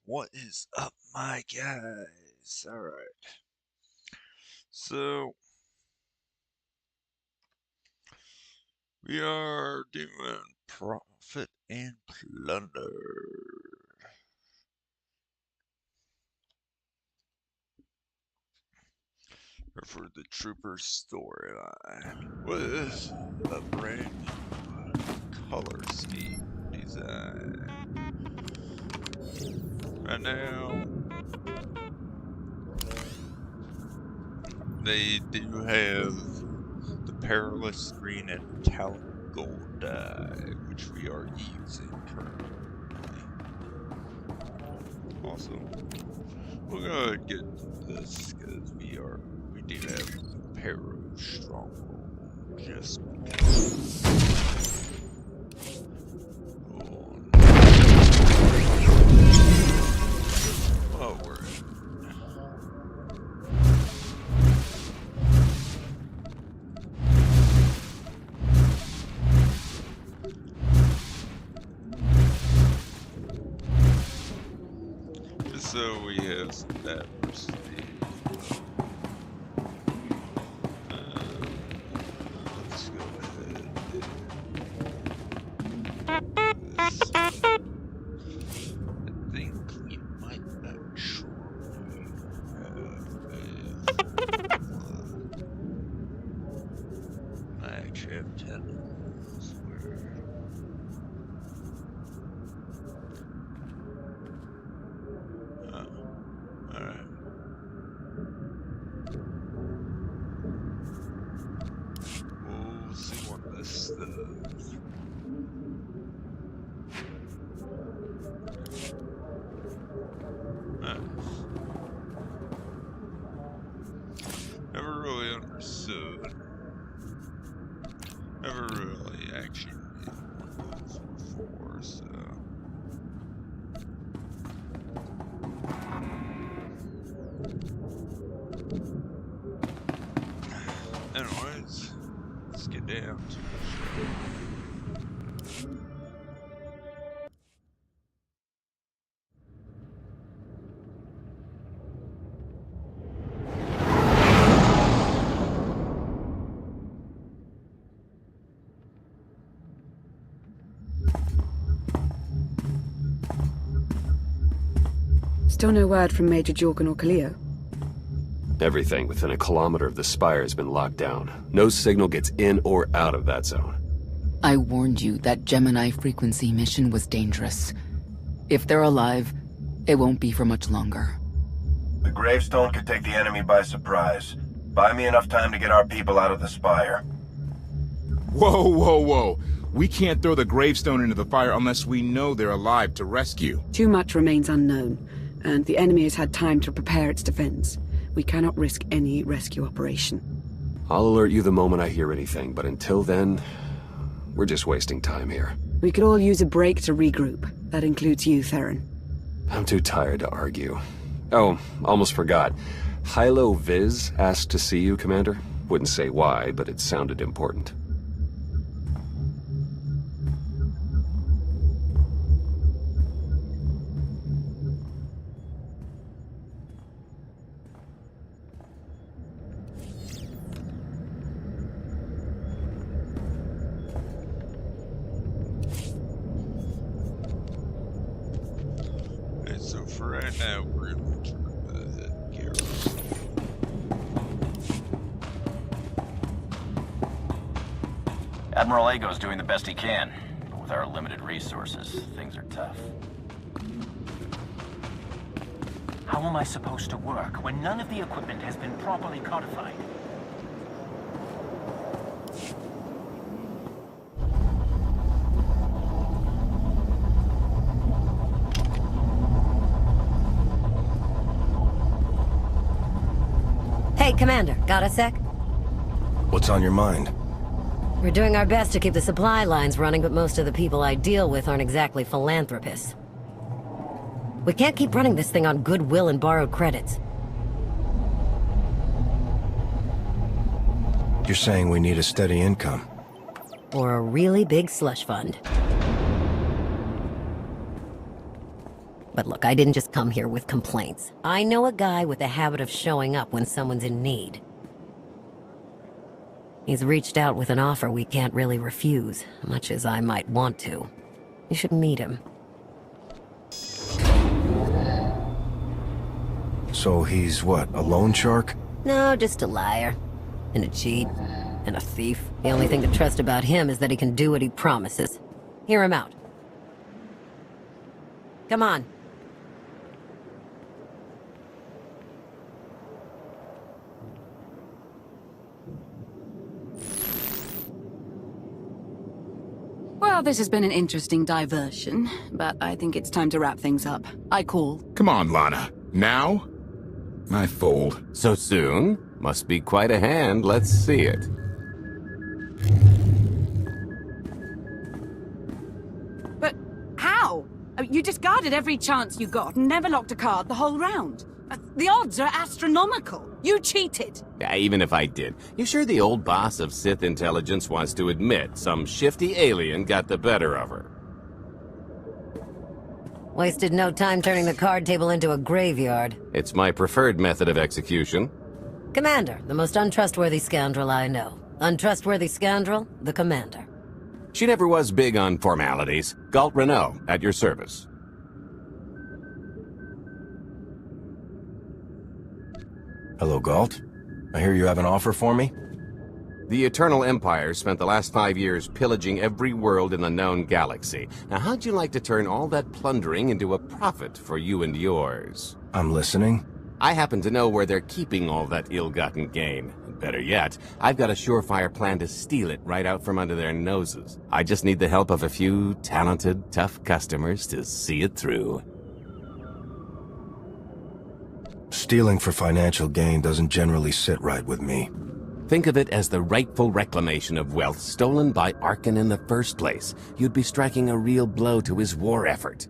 What is up, my guys? Alright. So, we are doing Profit and Plunder. For the Trooper storyline with a brand new color scheme design. Right now, they do have the Perilous Green and Metallic Gold dye, which we are using currently. Also, we'll go ahead and get this because we do have the Pero Stronghold just oh, we're just so we have some diversity. Let's go ahead and do this. I think we might actually I actually have 10 of those where alright. We'll see what this does. Never really understood. Never really actually made one of those before, so. Anyways, let's get down to the show. Still no word from Major Jorgen or Kaleo? Everything within a kilometer of the spire has been locked down. No signal gets in or out of that zone. I warned you that Gemini frequency mission was dangerous. If they're alive, it won't be for much longer. The gravestone could take the enemy by surprise. Buy me enough time to get our people out of the spire. Whoa, whoa, whoa. We can't throw the gravestone into the fire unless we know they're alive to rescue. Too much remains unknown, and the enemy has had time to prepare its defense. We cannot risk any rescue operation. I'll alert you the moment I hear anything, but until then, we're just wasting time here. We could all use a break to regroup. That includes you, Theron. I'm too tired to argue. Oh, almost forgot. Hilo Viz asked to see you, Commander. Wouldn't say why, but it sounded important. So for right now, we're going to turn the gears. Admiral Ago's doing the best he can, but with our limited resources, things are tough. How am I supposed to work when none of the equipment has been properly codified? Hey, Commander, got a sec? What's on your mind? We're doing our best to keep the supply lines running, but most of the people I deal with aren't exactly philanthropists. We can't keep running this thing on goodwill and borrowed credits. You're saying we need a steady income? Or a really big slush fund. But look, I didn't just come here with complaints. I know a guy with a habit of showing up when someone's in need. He's reached out with an offer we can't really refuse, much as I might want to. You should meet him. So he's what, a loan shark? No, just a liar. And a cheat. And a thief. The only thing to trust about him is that he can do what he promises. Hear him out. Come on. Well, this has been an interesting diversion, but I think it's time to wrap things up. I call. Come on, Lana. Now? I fold. So soon? Must be quite a hand. Let's see it. But how? You discarded every chance you got and never locked a card the whole round. The odds are astronomical. You cheated. Yeah, even if I did. You sure the old boss of Sith intelligence wants to admit some shifty alien got the better of her? Wasted no time turning the card table into a graveyard. It's my preferred method of execution. Commander, the most untrustworthy scoundrel I know. Untrustworthy scoundrel, the Commander. She never was big on formalities. Galt Renault, at your service. Hello, Galt. I hear you have an offer for me? The Eternal Empire spent the last 5 years pillaging every world in the known galaxy. Now, how'd you like to turn all that plundering into a profit for you and yours? I'm listening. I happen to know where they're keeping all that ill-gotten gain. Better yet, I've got a surefire plan to steal it right out from under their noses. I just need the help of a few talented, tough customers to see it through. Stealing for financial gain doesn't generally sit right with me. Think of it as the rightful reclamation of wealth stolen by Arkan in the first place. You'd be striking a real blow to his war effort.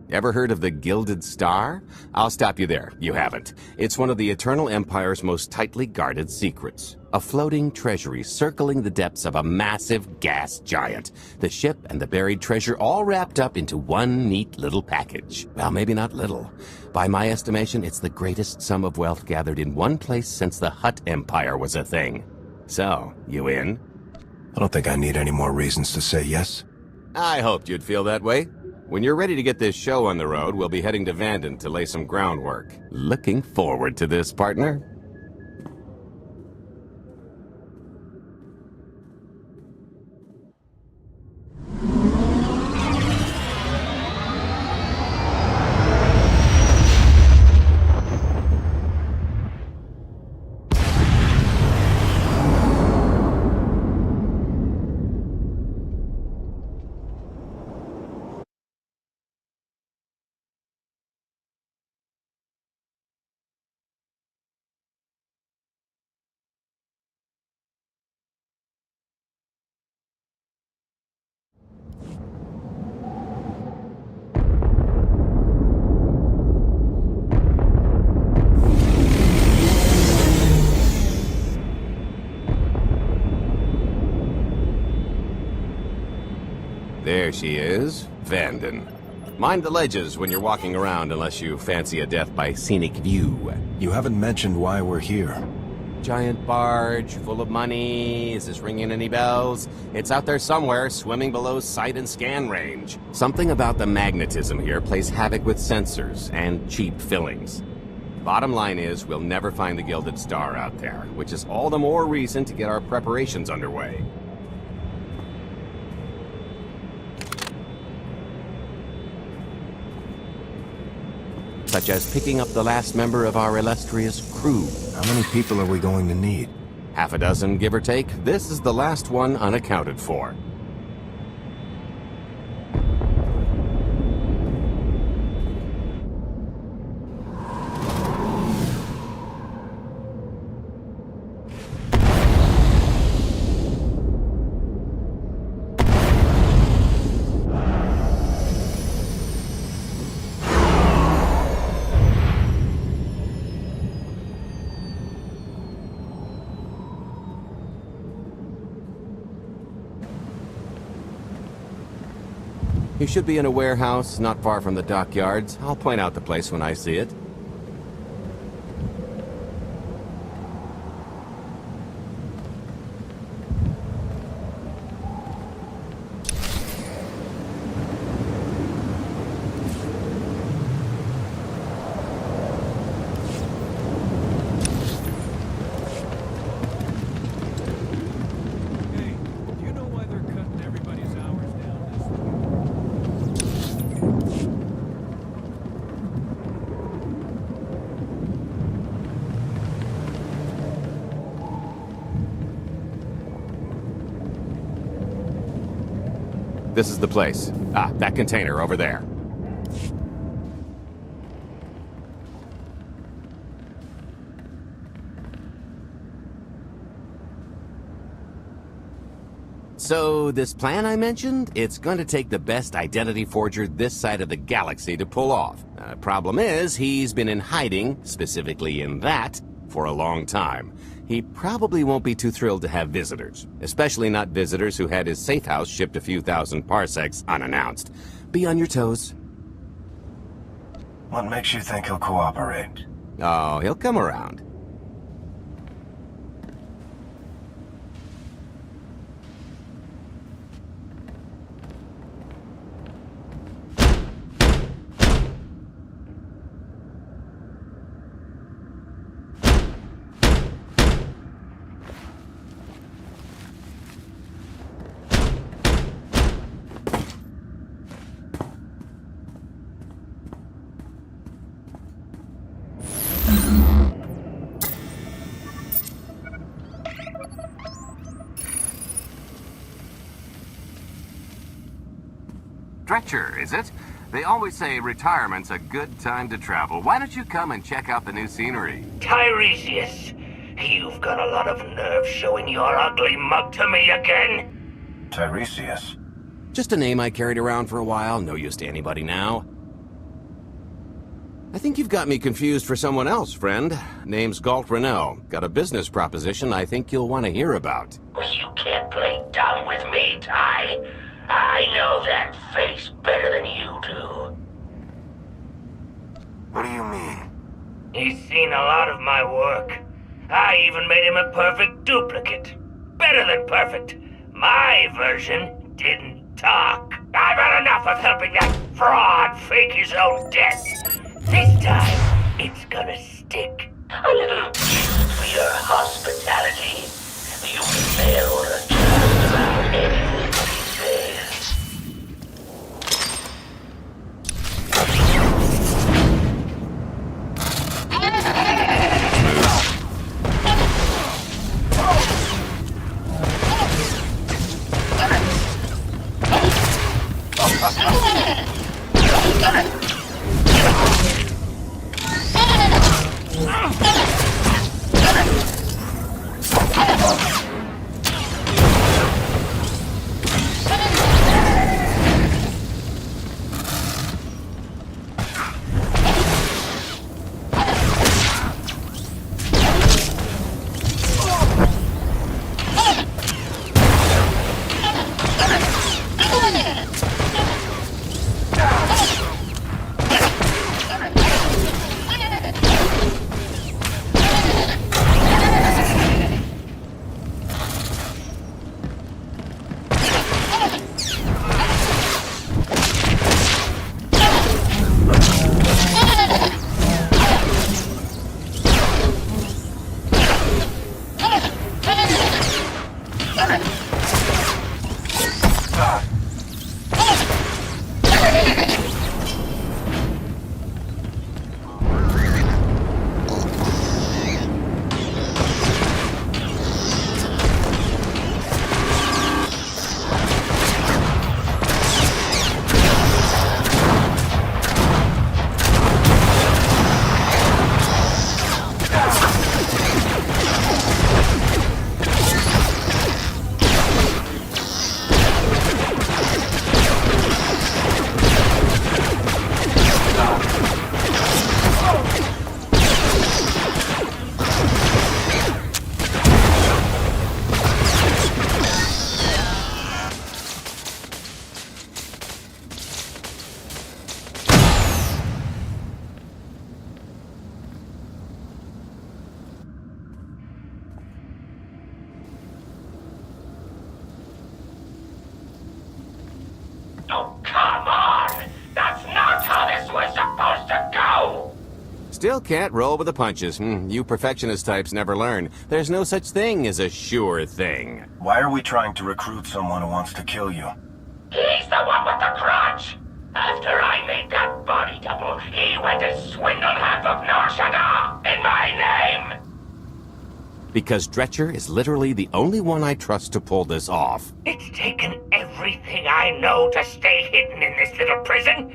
Ever heard of the Gilded Star? I'll stop you there. You haven't. It's one of the Eternal Empire's most tightly guarded secrets. A floating treasury circling the depths of a massive gas giant. The ship and the buried treasure all wrapped up into one neat little package. Well, maybe not little. By my estimation, it's the greatest sum of wealth gathered in one place since the Hutt Empire was a thing. So, you in? I don't think I need any more reasons to say yes. I hoped you'd feel that way. When you're ready to get this show on the road, we'll be heading to Vanden to lay some groundwork. Looking forward to this, partner. There she is, Vanden. Mind the ledges when you're walking around unless you fancy a death by scenic view. You haven't mentioned why we're here. Giant barge, full of money. Is this ringing any bells? It's out there somewhere, swimming below sight and scan range. Something about the magnetism here plays havoc with sensors and cheap fillings. Bottom line is, we'll never find the Gilded Star out there, which is all the more reason to get our preparations underway. Such as picking up the last member of our illustrious crew. How many people are we going to need? Half a dozen, give or take. This is the last one unaccounted for. He should be in a warehouse not far from the dockyards. I'll point out the place when I see it. This is the place. Ah, that container over there. So, this plan I mentioned, it's going to take the best identity forger this side of the galaxy to pull off. Problem is, he's been in hiding, specifically in that, for a long time. He probably won't be too thrilled to have visitors, especially not visitors who had his safe house shipped a few thousand parsecs unannounced. Be on your toes. What makes you think he'll cooperate? Oh, he'll come around. Stretcher, is it? They always say retirement's a good time to travel. Why don't you come and check out the new scenery? Tiresias, you've got a lot of nerve showing your ugly mug to me again. Tiresias? Just a name I carried around for a while, no use to anybody now. I think you've got me confused for someone else, friend. Name's Galt Renault. Got a business proposition I think you'll want to hear about. You can't play dumb with me, Ty. I know that face better than you do. What do you mean? He's seen a lot of my work. I even made him a perfect duplicate. Better than perfect. My version didn't talk. I've had enough of helping that fraud fake his own death. This time, it's gonna stick. A little gift for your hospitality. You failed just about anything he says. Still can't roll with the punches. You perfectionist types never learn. There's no such thing as a sure thing. Why are we trying to recruit someone who wants to kill you? He's the one with the grudge. After I made that body double, he went to swindle half of Nar Shaddaa in my name. Because Dretcher is literally the only one I trust to pull this off. It's taken everything I know to stay hidden in this little prison.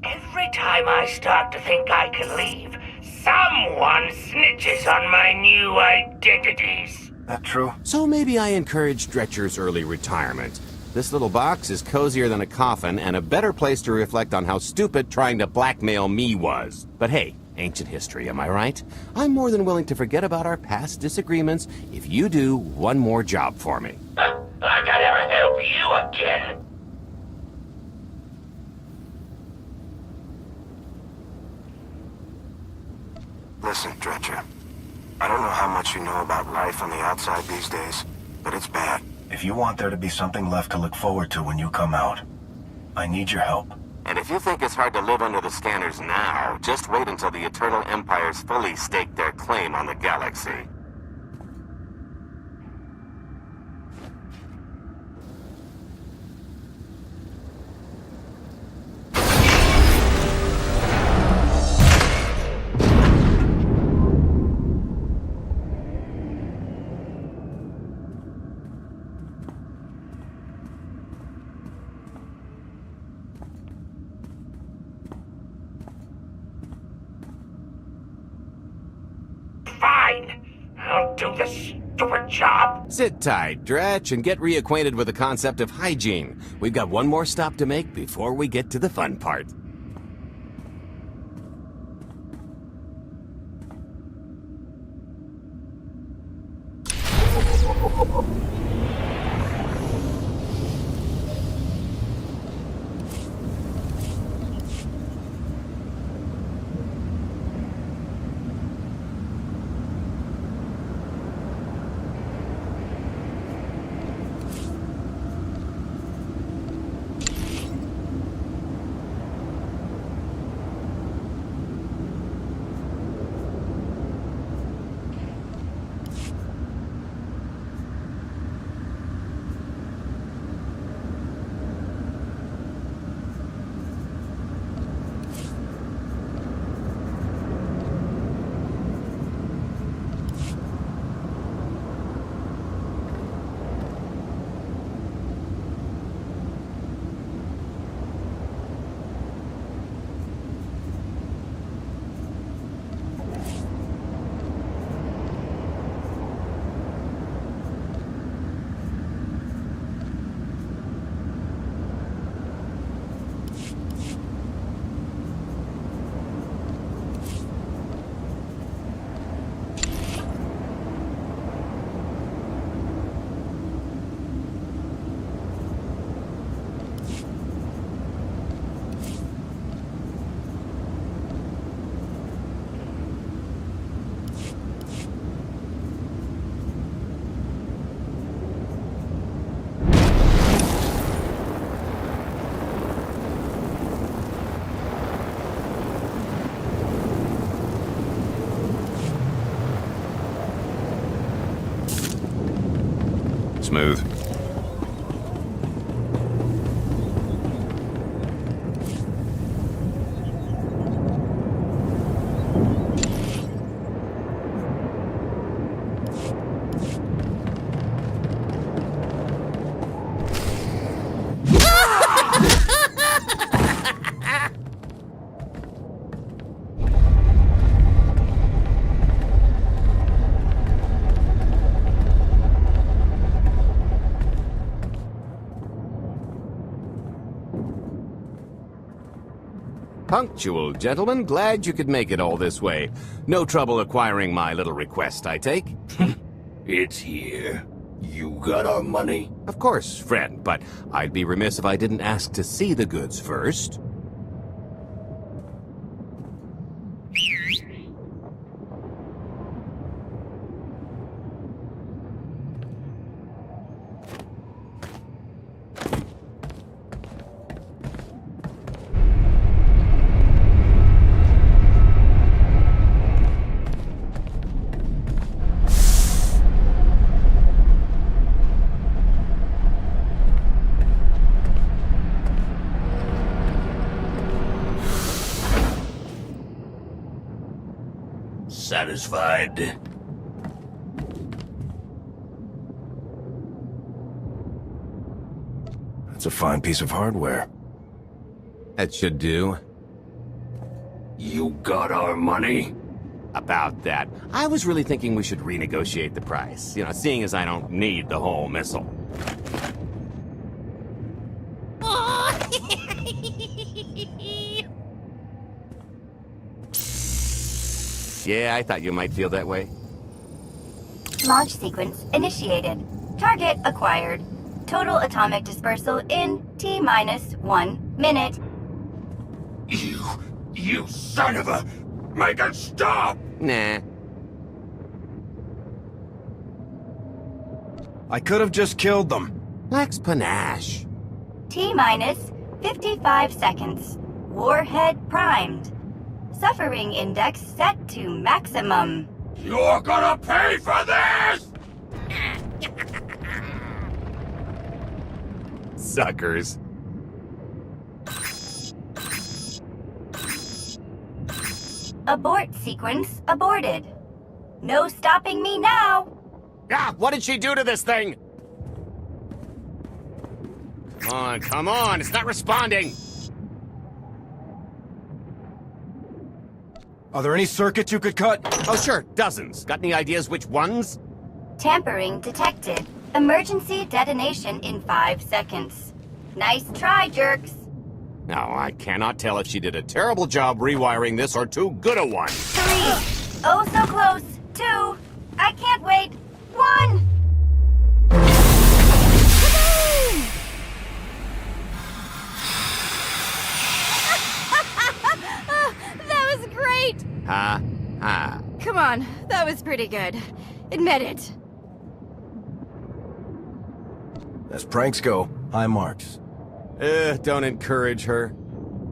Every time I start to think I can leave, someone snitches on my new identities. That true? So maybe I encourage Dretcher's early retirement. This little box is cozier than a coffin and a better place to reflect on how stupid trying to blackmail me was. But hey, ancient history, am I right? I'm more than willing to forget about our past disagreements if you do one more job for me. I can never help you again. Listen, Dretcher. I don't know how much you know about life on the outside these days, but it's bad. If you want there to be something left to look forward to when you come out, I need your help. And if you think it's hard to live under the scanners now, just wait until the Eternal Empires fully stake their claim on the galaxy. Fine. I'll do the stupid job. Sit tight, Dretch, and get reacquainted with the concept of hygiene. We've got one more stop to make before we get to the fun part. Smooth. Punctual, gentlemen. Glad you could make it all this way. No trouble acquiring my little request, I take? It's here. You got our money? Of course, friend, but I'd be remiss if I didn't ask to see the goods first. Satisfied? That's a fine piece of hardware. That should do. You got our money? About that. I was really thinking we should renegotiate the price. You know, seeing as I don't need the whole missile. Yeah, I thought you might feel that way. Launch sequence initiated. Target acquired. Total atomic dispersal in T-minus 1 minute. You son of a... Make it stop! Nah. I could have just killed them. Max panache. T-minus 55 seconds. Warhead primed. Suffering index set to maximum. You're gonna pay for this! Suckers. Abort sequence aborted. No stopping me now. Ah, what did she do to this thing? Come on, it's not responding. Are there any circuits you could cut? Oh, sure, dozens. Got any ideas which ones? Tampering detected. Emergency detonation in 5 seconds. Nice try, jerks. No, I cannot tell if she did a terrible job rewiring this or too good a one. 3. Oh, so close. 2. I can't wait. 1. That was great! Ha, ha. Come on, that was pretty good. Admit it. As pranks go, high marks. Don't encourage her.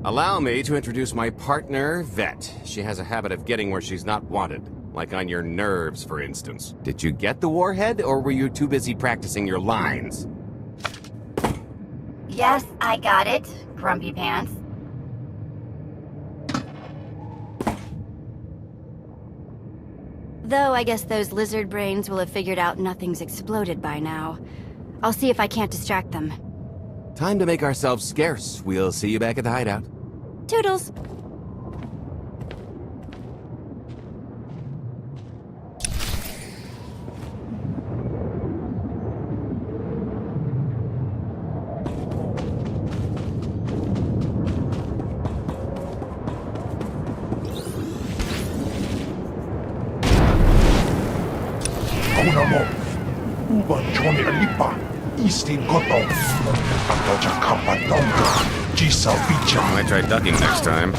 Allow me to introduce my partner, Vet. She has a habit of getting where she's not wanted. Like on your nerves, for instance. Did you get the warhead, or were you too busy practicing your lines? Yes, I got it, Grumpy Pants. Though I guess those lizard brains will have figured out nothing's exploded by now. I'll see if I can't distract them. Time to make ourselves scarce. We'll see you back at the hideout. Toodles! I might try ducking next time.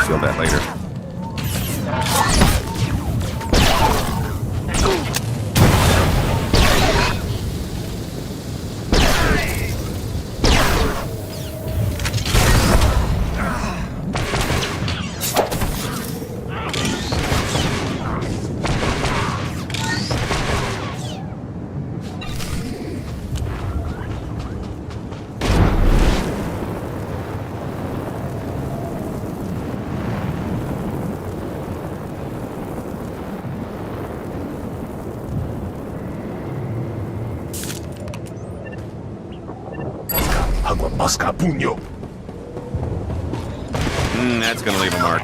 Feel that later. Agua Pasca Puño. That's gonna leave a mark.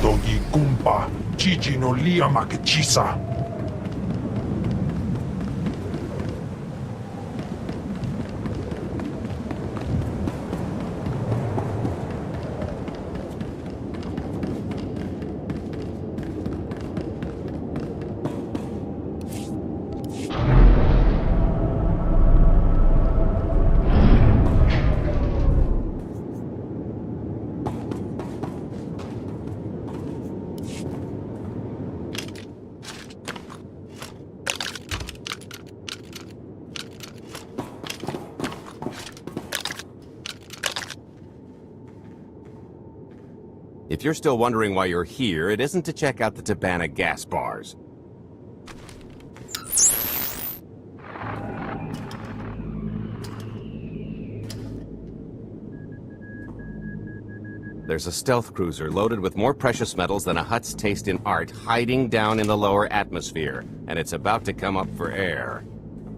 Dogi Kumpa, Chichi no Lia Makachisa. If you're still wondering why you're here, it isn't to check out the Tabana gas bars. There's a stealth cruiser loaded with more precious metals than a hut's taste in art hiding down in the lower atmosphere, and it's about to come up for air.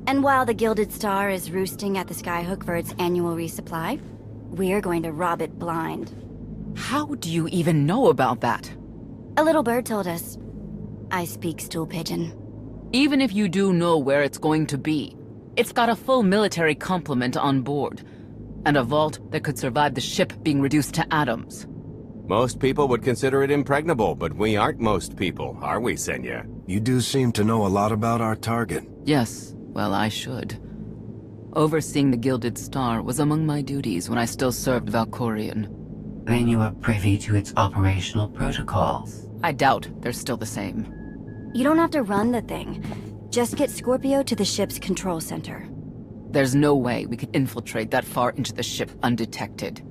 And while the Gilded Star is roosting at the Skyhook for its annual resupply, we're going to rob it blind. How do you even know about that? A little bird told us. I speak stool pigeon. Even if you do know where it's going to be, it's got a full military complement on board, and a vault that could survive the ship being reduced to atoms. Most people would consider it impregnable, but we aren't most people, are we, Senya? You do seem to know a lot about our target. Yes, well, I should. Overseeing the Gilded Star was among my duties when I still served Valkorion. Then you are privy to its operational protocols. I doubt they're still the same. You don't have to run the thing. Just get Scorpio to the ship's control center. There's no way we could infiltrate that far into the ship undetected.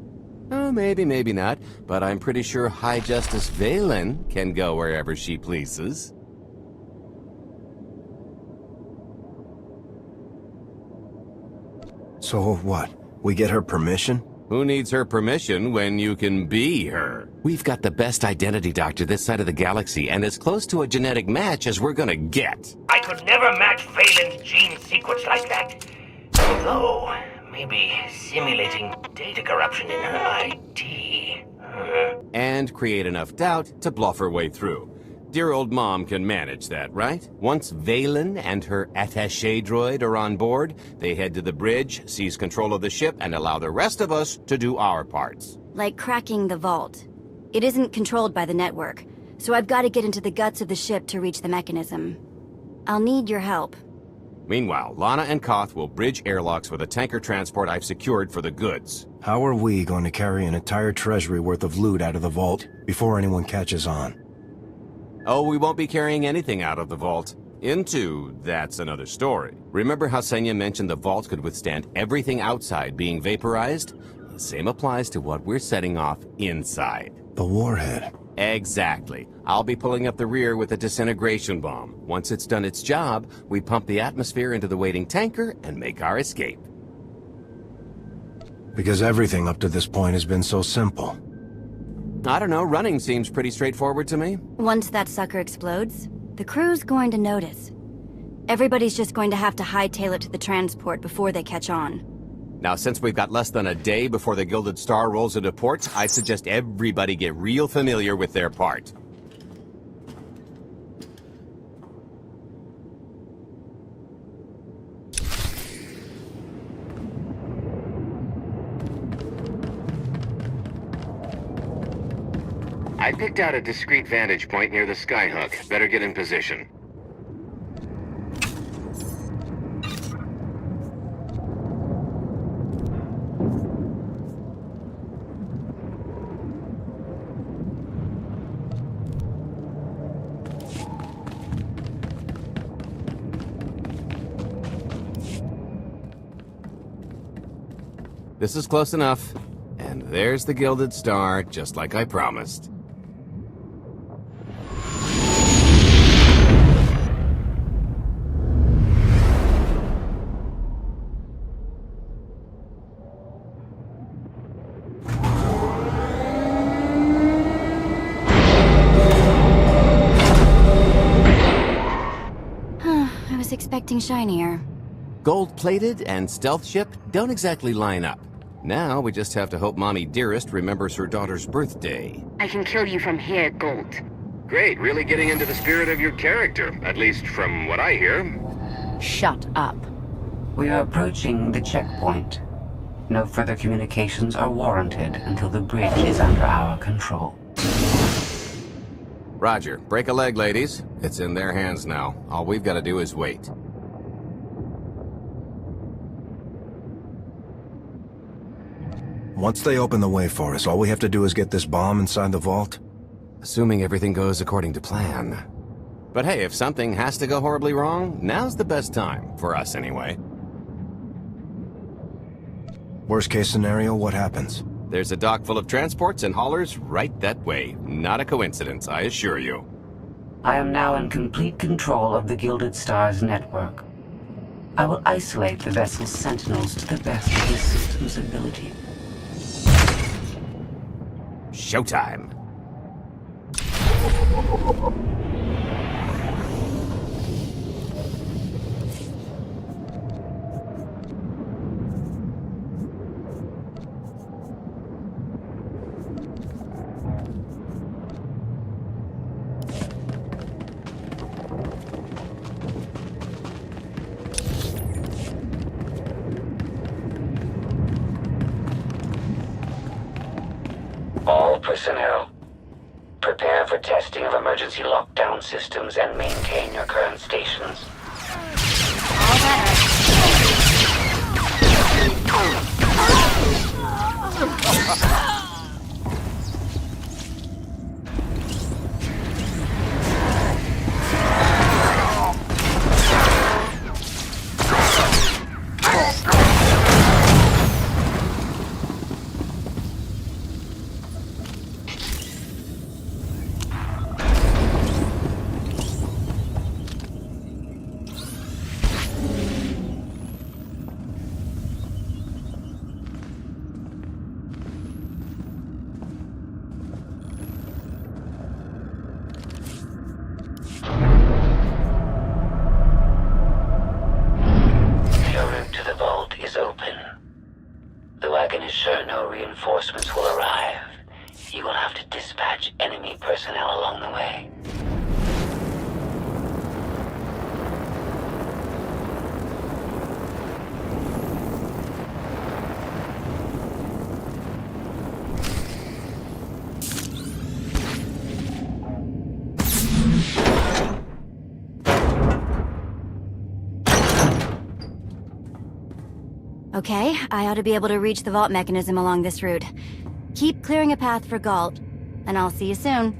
Oh, maybe, maybe not, but I'm pretty sure High Justice Valen can go wherever she pleases. So what? We get her permission? Who needs her permission when you can be her? We've got the best identity doctor this side of the galaxy, and as close to a genetic match as we're gonna get. I could never match Valen's gene sequence like that. Although, maybe simulating data corruption in her ID. And create enough doubt to bluff her way through. Dear old mom can manage that, right? Once Valen and her attaché droid are on board, they head to the bridge, seize control of the ship, and allow the rest of us to do our parts. Like cracking the vault. It isn't controlled by the network, so I've got to get into the guts of the ship to reach the mechanism. I'll need your help. Meanwhile, Lana and Koth will bridge airlocks with a tanker transport I've secured for the goods. How are we going to carry an entire treasury worth of loot out of the vault before anyone catches on? Oh, we won't be carrying anything out of the vault. That's another story. Remember how Senya mentioned the vault could withstand everything outside being vaporized? The same applies to what we're setting off inside. The warhead. Exactly. I'll be pulling up the rear with a disintegration bomb. Once it's done its job, we pump the atmosphere into the waiting tanker and make our escape. Because everything up to this point has been so simple. I don't know, running seems pretty straightforward to me. Once that sucker explodes, the crew's going to notice. Everybody's just going to have to hightail it to the transport before they catch on. Now, since we've got less than a day before the Gilded Star rolls into port, I suggest everybody get real familiar with their part. I picked out a discreet vantage point near the skyhook. Better get in position. This is close enough. And there's the Gilded Star, just like I promised. I was expecting shinier. Gold-plated and stealth ship don't exactly line up. Now we just have to hope Mommy Dearest remembers her daughter's birthday. I can kill you from here, Gold. Great, really getting into the spirit of your character, at least from what I hear. Shut up. We are approaching the checkpoint. No further communications are warranted until the bridge is under our control. Roger. Break a leg, ladies. It's in their hands now. All we've got to do is wait. Once they open the way for us, all we have to do is get this bomb inside the vault? Assuming everything goes according to plan. But hey, if something has to go horribly wrong, now's the best time. For us, anyway. Worst case scenario, what happens? There's a dock full of transports and haulers right that way. Not a coincidence, I assure you. I am now in complete control of the Gilded Star's network. I will isolate the vessel's sentinels to the best of the system's ability. Showtime. All personnel, prepare for testing of emergency lockdown systems and maintain your current stations. All better. Reinforcements will arrive. You will have to dispatch enemy personnel along the way. Okay, I ought to be able to reach the vault mechanism along this route. Keep clearing a path for Galt, and I'll see you soon.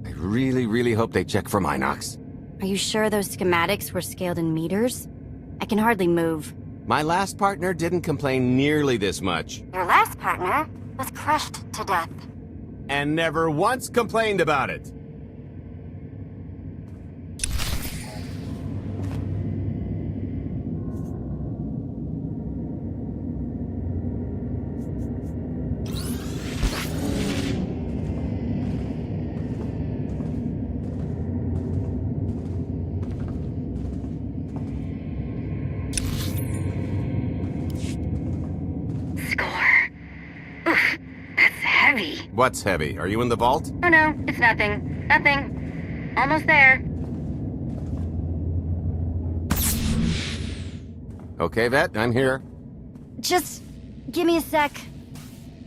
I really hope they check for Minox. Are you sure those schematics were scaled in meters? I can hardly move. My last partner didn't complain nearly this much. Your last partner was crushed to death. And never once complained about it. What's heavy? Are you in the vault? Oh no, it's nothing. Nothing. Almost there. Okay, Vet, I'm here. Just give me a sec.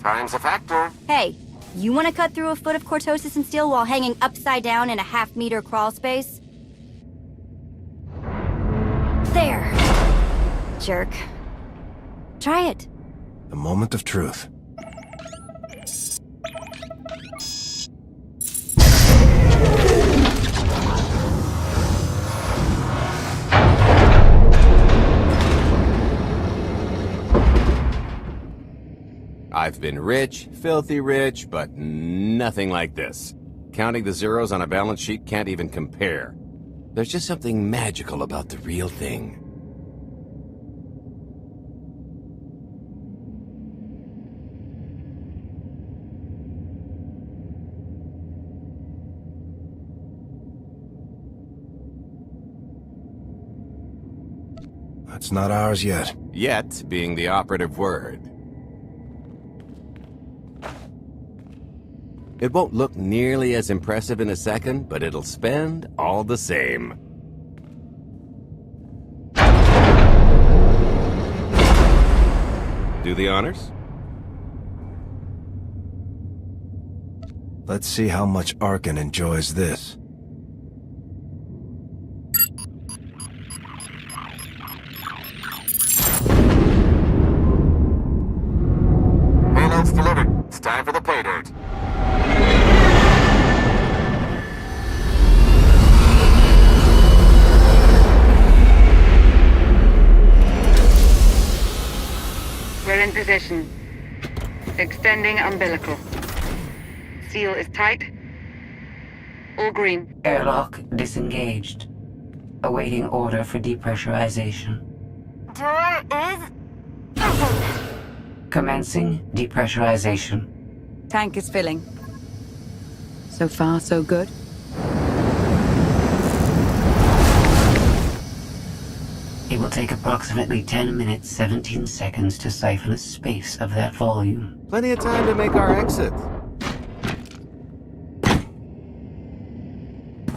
Time's a factor. Hey, you want to cut through a foot of cortosis and steel while hanging upside down in a half-meter crawl space? There. Jerk. Try it. The moment of truth. I've been rich, filthy rich, but nothing like this. Counting the zeros on a balance sheet can't even compare. There's just something magical about the real thing. That's not ours yet. Yet being the operative word. It won't look nearly as impressive in a second, but it'll spend all the same. Do the honors? Let's see how much Arkin enjoys this. Payload's delivered. It's time for the pay dirt. We're in position. Extending umbilical. Seal is tight. All green. Airlock disengaged. Awaiting order for depressurization. Door is open. Commencing depressurization. Tank is filling. So far, so good. It will take approximately 10 minutes, 17 seconds to siphon a space of that volume. Plenty of time to make our exit.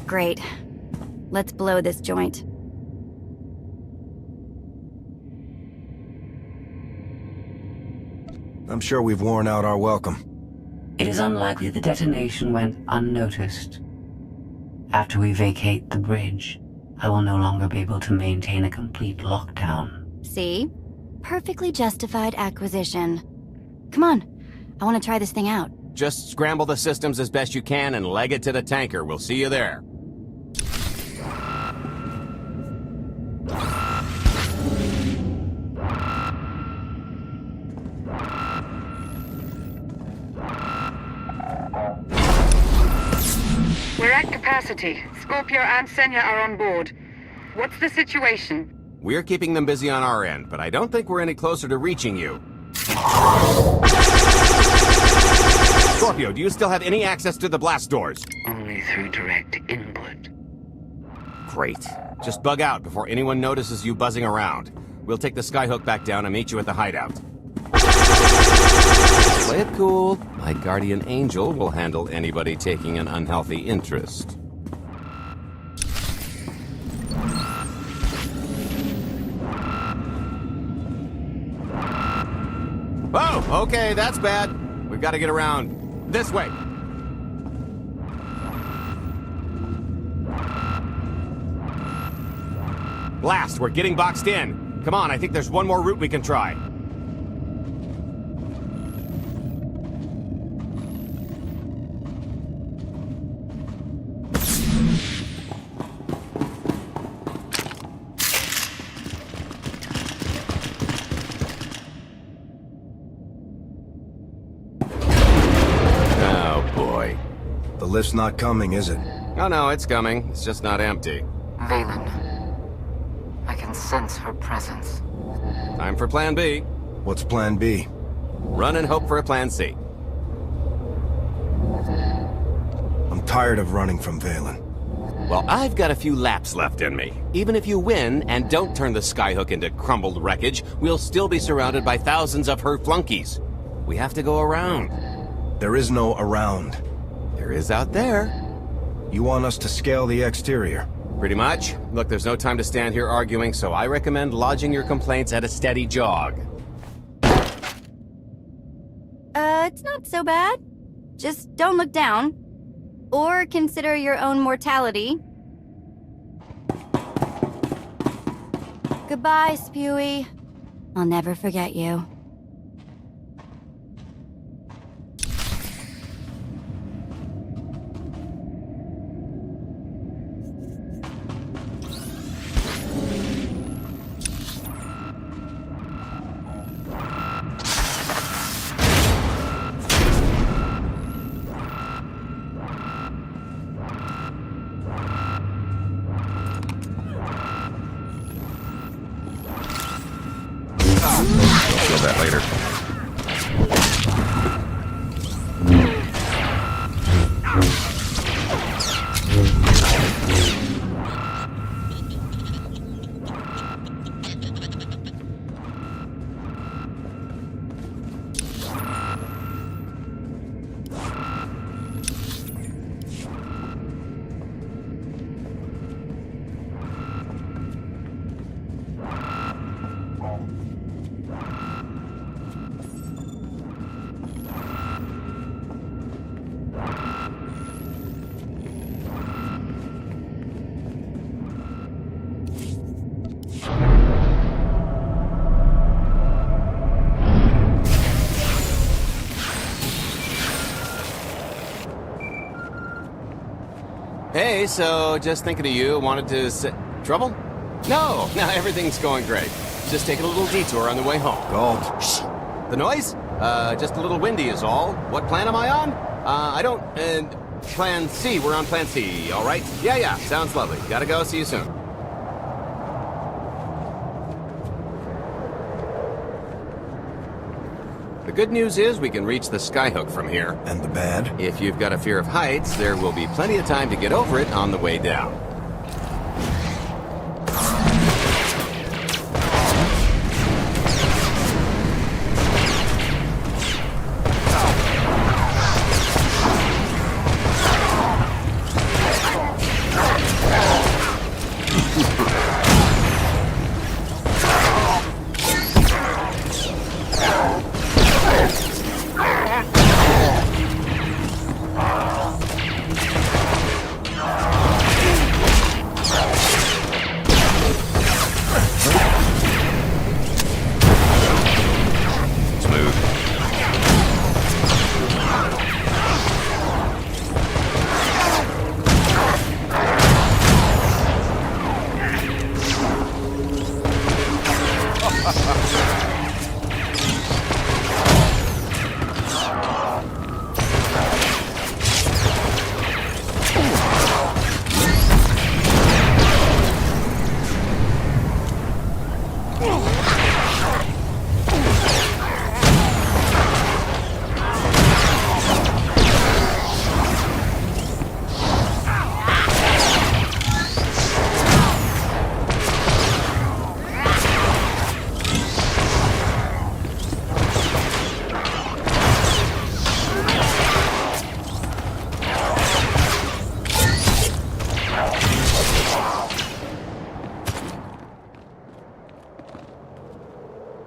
Great. Let's blow this joint. I'm sure we've worn out our welcome. It is unlikely the detonation went unnoticed. After we vacate the bridge, I will no longer be able to maintain a complete lockdown. See? Perfectly justified acquisition. Come on. I want to try this thing out. Just scramble the systems as best you can and leg it to the tanker. We'll see you there. We're at capacity. Scorpio and Senya are on board. What's the situation? We're keeping them busy on our end, but I don't think we're any closer to reaching you. Scorpio, do you still have any access to the blast doors? Only through direct input. Great. Just bug out before anyone notices you buzzing around. We'll take the skyhook back down and meet you at the hideout. Play it cool. My guardian angel will handle anybody taking an unhealthy interest. Oh, okay, that's bad. We've got to get around this way. Blast, we're getting boxed in. Come on, I think there's one more route we can try. Oh, boy. The lift's not coming, is it? Oh, no, it's coming. It's just not empty. Valen. I can sense her presence. Time for Plan B. What's Plan B? Run and hope for a Plan C. I'm tired of running from Valen. Well, I've got a few laps left in me. Even if you win and don't turn the skyhook into crumbled wreckage, we'll still be surrounded by thousands of her flunkies. We have to go around. There is no around. There is out there. You want us to scale the exterior? Pretty much. Look, there's no time to stand here arguing, so I recommend lodging your complaints at a steady jog. It's not so bad. Just don't look down. Or consider your own mortality. Goodbye, Spewy. I'll never forget you. Feel that later. Hey, so just thinking of you, wanted to say... Trouble? No, everything's going great. Just taking a little detour on the way home. Galt. Shh! The noise? Just a little windy is all. What plan am I on? I don't... Plan C, we're on Plan C, all right? Yeah, sounds lovely. Gotta go, see you soon. The good news is we can reach the skyhook from here. And the bad? If you've got a fear of heights, there will be plenty of time to get over it on the way down.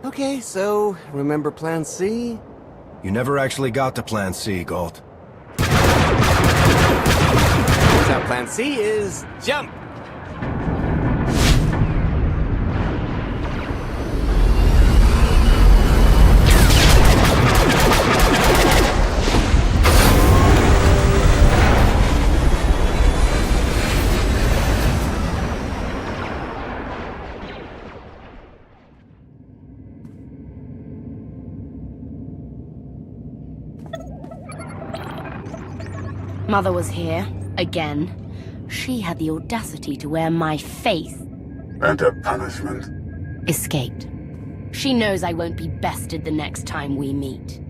Okay, so, remember Plan C? You never actually got to Plan C, Galt. Turns out Plan C is jump! Mother was here, again. She had the audacity to wear my face. And a punishment? Escaped. She knows I won't be bested the next time we meet.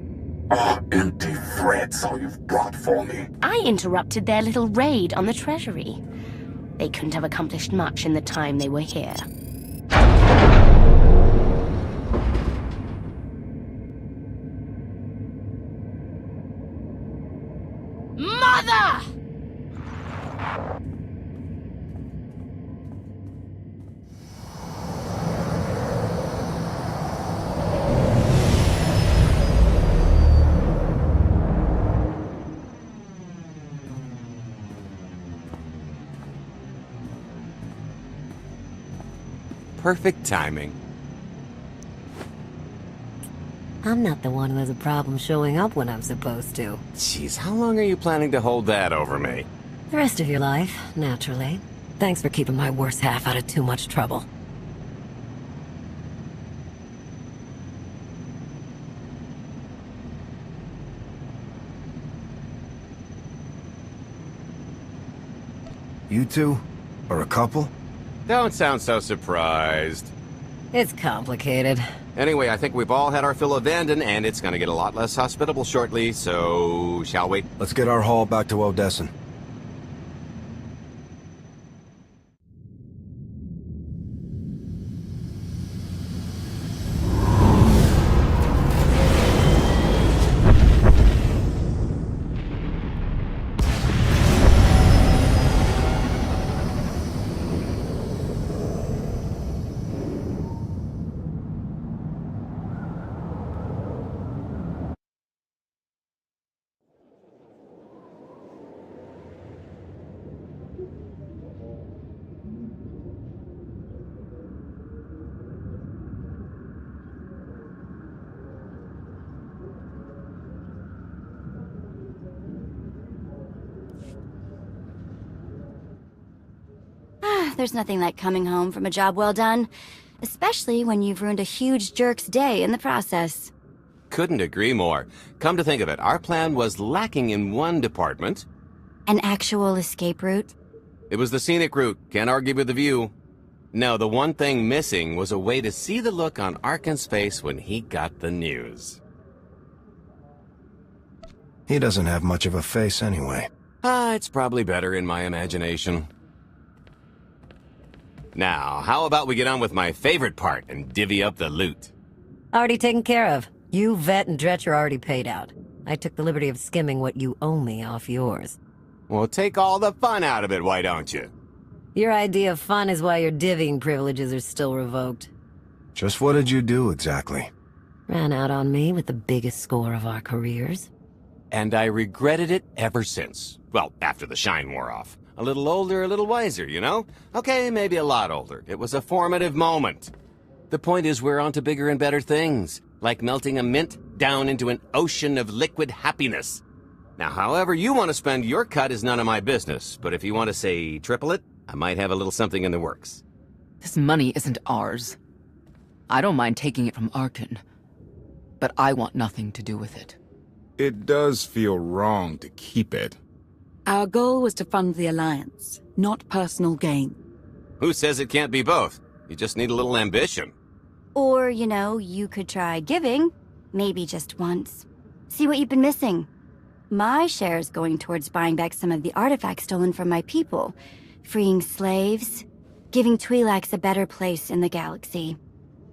Ah, empty threats all you've brought for me. I interrupted their little raid on the treasury. They couldn't have accomplished much in the time they were here. Mother! Perfect timing. I'm not the one who has a problem showing up when I'm supposed to. Jeez, how long are you planning to hold that over me? The rest of your life, naturally. Thanks for keeping my worse half out of too much trouble. You two? Or a couple? Don't sound so surprised. It's complicated. Anyway, I think we've all had our fill of Vanden, and it's gonna get a lot less hospitable shortly, so... shall we? Let's get our haul back to Odessen. There's nothing like coming home from a job well done, especially when you've ruined a huge jerk's day in the process. Couldn't agree more. Come to think of it, our plan was lacking in one department. An actual escape route? It was the scenic route, can't argue with the view. No, the one thing missing was a way to see the look on Arkan's face when he got the news. He doesn't have much of a face anyway. It's probably better in my imagination. Now, how about we get on with my favorite part and divvy up the loot? Already taken care of. You, Vet, and Dretch are already paid out. I took the liberty of skimming what you owe me off yours. Well, take all the fun out of it, why don't you? Your idea of fun is why your divvying privileges are still revoked. Just what did you do, exactly? Ran out on me with the biggest score of our careers. And I regretted it ever since. Well, after the shine wore off. A little older, a little wiser, you know? Okay, maybe a lot older. It was a formative moment. The point is we're on to bigger and better things, like melting a mint down into an ocean of liquid happiness. Now, however you want to spend your cut is none of my business, but if you want to, say, triple it, I might have a little something in the works. This money isn't ours. I don't mind taking it from Arkan, but I want nothing to do with it. It does feel wrong to keep it. Our goal was to fund the Alliance, not personal gain. Who says it can't be both? You just need a little ambition. Or, you know, you could try giving. Maybe just once. See what you've been missing. My share is going towards buying back some of the artifacts stolen from my people, freeing slaves, giving Twi'leks a better place in the galaxy.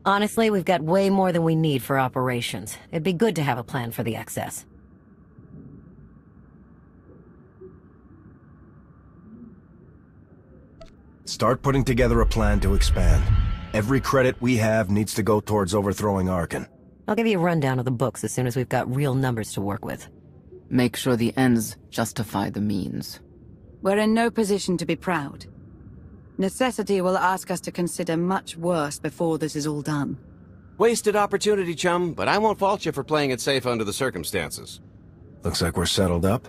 Honestly, we've got way more than we need for operations. It'd be good to have a plan for the excess. Start putting together a plan to expand. Every credit we have needs to go towards overthrowing Arkan. I'll give you a rundown of the books as soon as we've got real numbers to work with. Make sure the ends justify the means. We're in no position to be proud. Necessity will ask us to consider much worse before this is all done. Wasted opportunity, chum, but I won't fault you for playing it safe under the circumstances. Looks like we're settled up.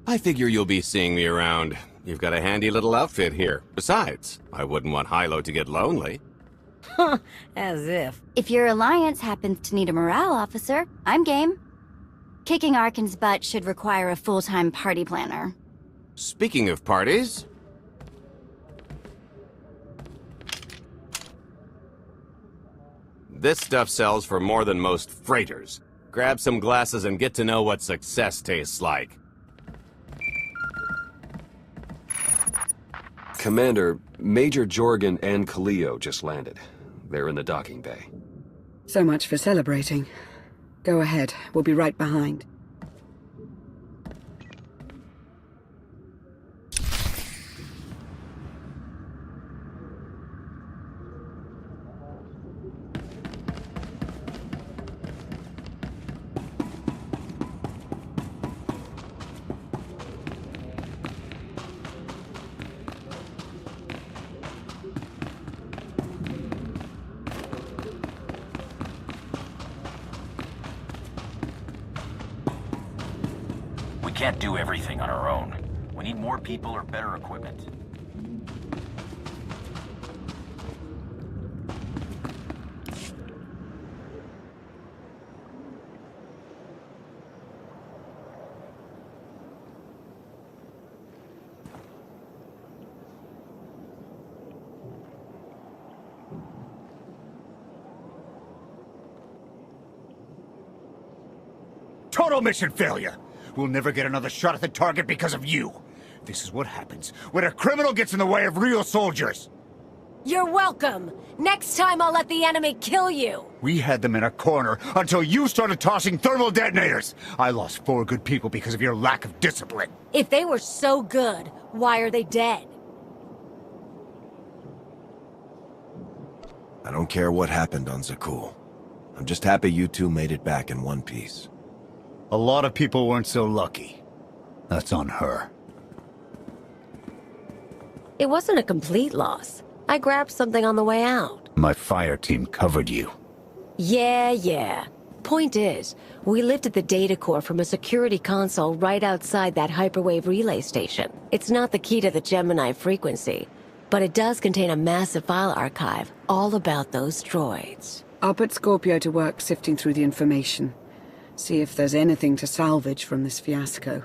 I figure you'll be seeing me around. You've got a handy little outfit here. Besides, I wouldn't want Hilo to get lonely. As if. If your alliance happens to need a morale officer, I'm game. Kicking Arkin's butt should require a full-time party planner. Speaking of parties... This stuff sells for more than most freighters. Grab some glasses and get to know what success tastes like. Commander, Major Jorgen and Kaleo just landed. They're in the docking bay. So much for celebrating. Go ahead, we'll be right behind. We can't do everything on our own. We need more people or better equipment. Total mission failure! We'll never get another shot at the target because of you. This is what happens when a criminal gets in the way of real soldiers. You're welcome. Next time I'll let the enemy kill you. We had them in a corner until you started tossing thermal detonators. I lost 4 good people because of your lack of discipline. If they were so good, why are they dead? I don't care what happened on Zakul. I'm just happy you two made it back in one piece. A lot of people weren't so lucky. That's on her. It wasn't a complete loss. I grabbed something on the way out. My fire team covered you. Yeah. Point is, we lifted the data core from a security console right outside that hyperwave relay station. It's not the key to the Gemini frequency, but it does contain a massive file archive all about those droids. I'll put Scorpio to work sifting through the information. See if there's anything to salvage from this fiasco.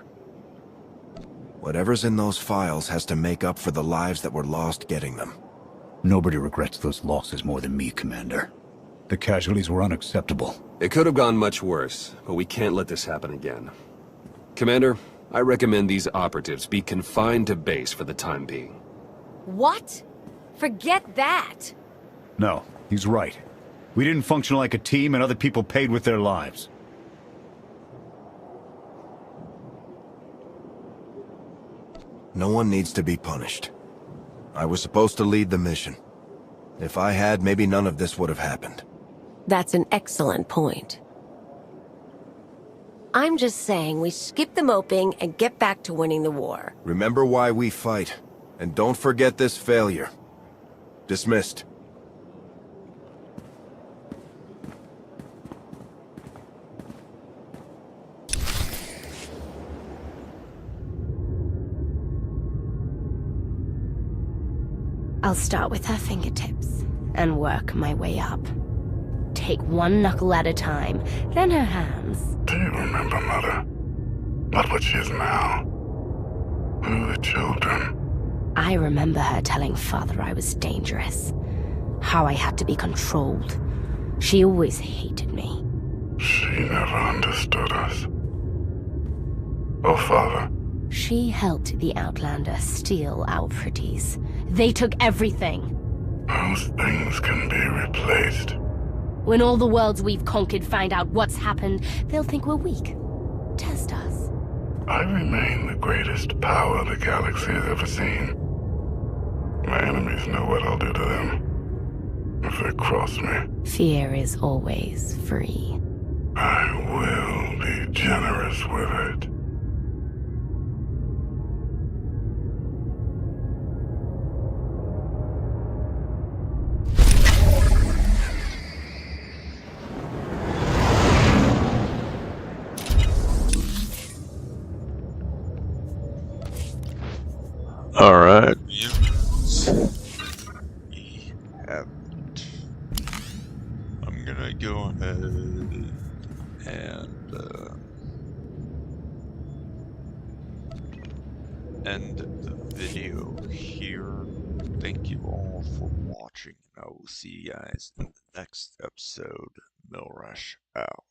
Whatever's in those files has to make up for the lives that were lost getting them. Nobody regrets those losses more than me, Commander. The casualties were unacceptable. It could have gone much worse, but we can't let this happen again. Commander, I recommend these operatives be confined to base for the time being. What? Forget that! No, he's right. We didn't function like a team and other people paid with their lives. No one needs to be punished. I was supposed to lead the mission. If I had, maybe none of this would have happened. That's an excellent point. I'm just saying we skip the moping and get back to winning the war. Remember why we fight, and don't forget this failure. Dismissed. I'll start with her fingertips and work my way up. Take one knuckle at a time, then her hands. Do you remember, Mother? Not what she is now. Who are the children? I remember her telling Father I was dangerous. How I had to be controlled. She always hated me. She never understood us. Oh, Father. She helped the Outlander steal our pretties. They took everything. Those things can be replaced. When all the worlds we've conquered find out what's happened, they'll think we're weak. Test us. I remain the greatest power the galaxy has ever seen. My enemies know what I'll do to them if they cross me. Fear is always free. I will be generous with it. Alright, we haven't. I'm gonna go ahead and end the video here. Thank you all for watching, and I will see you guys in the next episode. Milrush out.